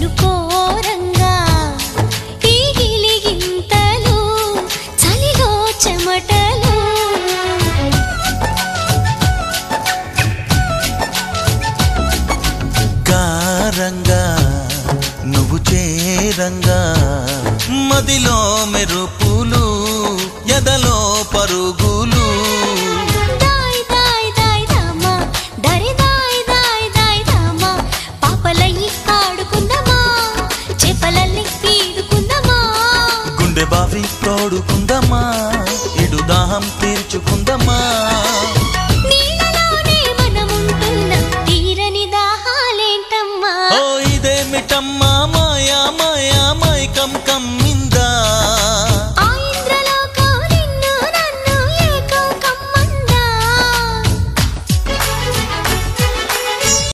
వినుకోరంగా ఈ గిలిగింతలు చలిలో చెమటలు గారంగా నువ్వు చేరంగా మదిలో మెరుపులు ఎదలో పరుగులు